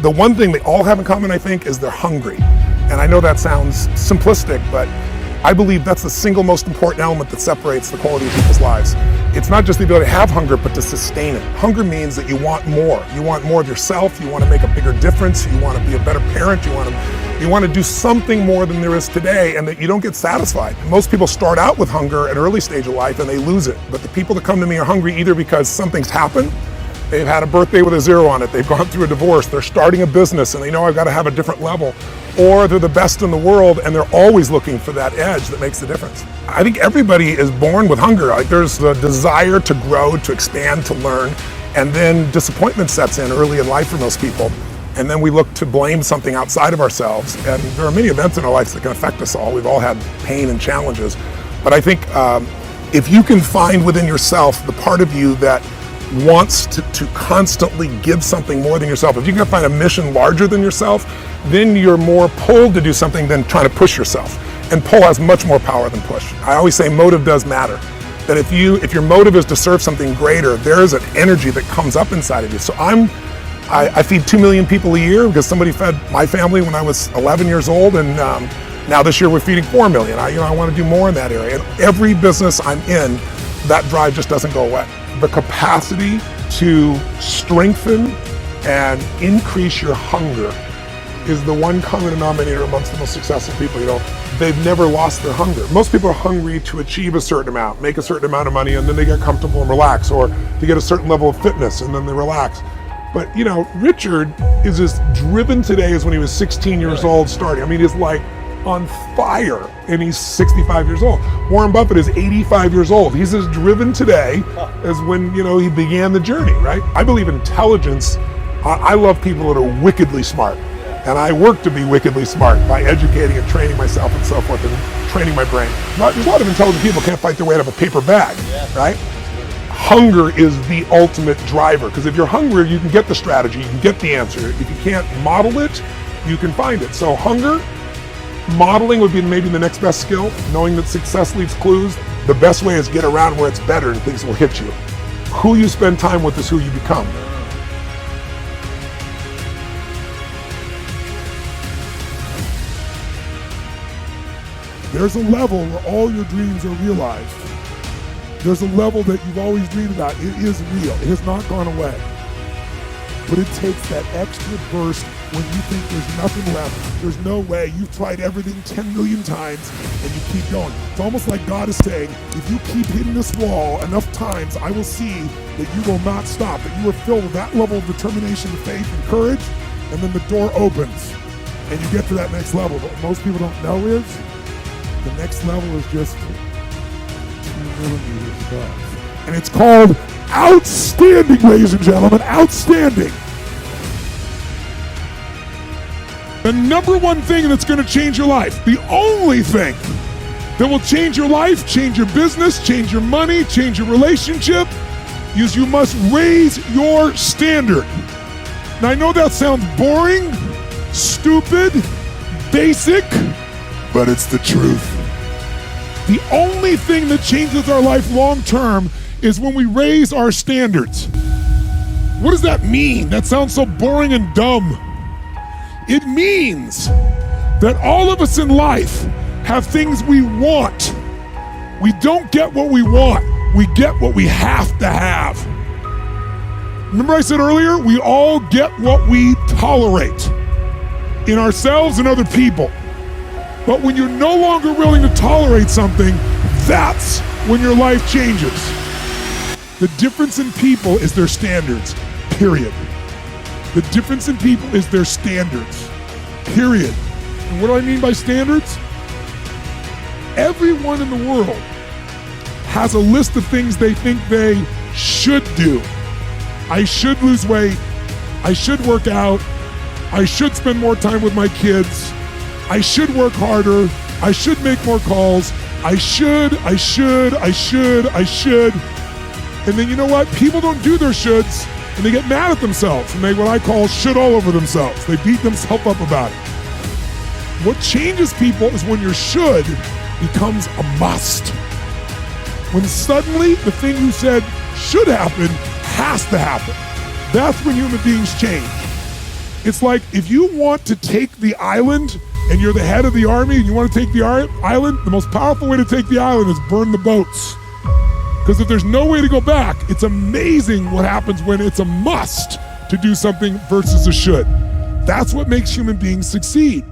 The one thing they all have in common, I think, is they're hungry. And I know that sounds simplistic, but I believe that's the single most important element that separates the quality of people's lives. It's not just the ability to have hunger, but to sustain it. Hunger means that you want more. You want more of yourself. You want to make a bigger difference. You want to be a better parent. You want to do something more than there is today, and that you don't get satisfied. Most people start out with hunger at an early stage of life and they lose it. But the people that come to me are hungry either because something's happened, they've had a birthday with a 0 on it, they've gone through a divorce, they're starting a business and they know I've got to have a different level, or they're the best in the world and they're always looking for that edge that makes the difference. I think everybody is born with hunger. Like, there's the desire to grow, to expand, to learn, and then disappointment sets in early in life for most people. And then we look to blame something outside of ourselves. And there are many events in our lives that can affect us all. We've all had pain and challenges. But I think if you can find within yourself the part of you that wants to constantly give something more than yourself, if you can find a mission larger than yourself, then you're more pulled to do something than trying to push yourself. And pull has much more power than push. I always say motive does matter. That if your motive is to serve something greater, there is an energy that comes up inside of you. So I feed 2 million people a year because somebody fed my family when I was 11 years old, and now this year we're feeding 4 million. I want to do more in that area. And every business I'm in, that drive just doesn't go away. The capacity to strengthen and increase your hunger is the one common denominator amongst the most successful people. They've never lost their hunger. Most people are hungry to achieve a certain amount, make a certain amount of money, and then they get comfortable and relax, or to get a certain level of fitness and then they relax. But Richard is as driven today as when he was 16 years old starting. I mean, he's like on fire, and he's 65 years old. Warren Buffett is 85 years old. He's as driven today as when, he began the journey, right? I believe intelligence. I love people that are wickedly smart. And I work to be wickedly smart by educating and training myself and so forth, and training my brain. There's a lot of intelligent people can't fight their way out of a paper bag, right? Hunger is the ultimate driver, because if you're hungry, you can get the strategy, you can get the answer. If you can't model it, you can find it. So hunger, modeling would be maybe the next best skill. Knowing that success leaves clues. The best way is get around where it's better and things will hit you. Who you spend time with is who you become. There's a level where all your dreams are realized. There's a level that you've always dreamed about. It is real. It has not gone away. But it takes that extra burst when you think there's nothing left. There's no way. You've tried everything 10 million times and you keep going. It's almost like God is saying, if you keep hitting this wall enough times, I will see that you will not stop, that you are filled with that level of determination, faith, and courage, and then the door opens and you get to that next level. But what most people don't know is the next level is just 2 millimeters above. And it's called outstanding, ladies and gentlemen, outstanding. The number one thing that's going to change your life, the only thing that will change your life, change your business, change your money, change your relationship, is you must raise your standard. Now, I know that sounds boring, stupid, basic, but it's the truth. The only thing that changes our life long term is when we raise our standards. What does that mean? That sounds so boring and dumb. It means that all of us in life have things we want. We don't get what we want. We get what we have to have. Remember I said earlier, we all get what we tolerate in ourselves and other people. But when you're no longer willing to tolerate something, that's when your life changes. The difference in people is their standards, period. The difference in people is their standards, period. And what do I mean by standards? Everyone in the world has a list of things they think they should do. I should lose weight. I should work out. I should spend more time with my kids. I should work harder. I should make more calls. I should. And then you know what? People don't do their shoulds and they get mad at themselves and they what I call shit all over themselves. They beat themselves up about it. What changes people is when your should becomes a must. When suddenly the thing you said should happen has to happen. That's when human beings change. It's like if you want to take the island and you're the head of the army and you want to take the island, the most powerful way to take the island is burn the boats. Because if there's no way to go back, it's amazing what happens when it's a must to do something versus a should. That's what makes human beings succeed.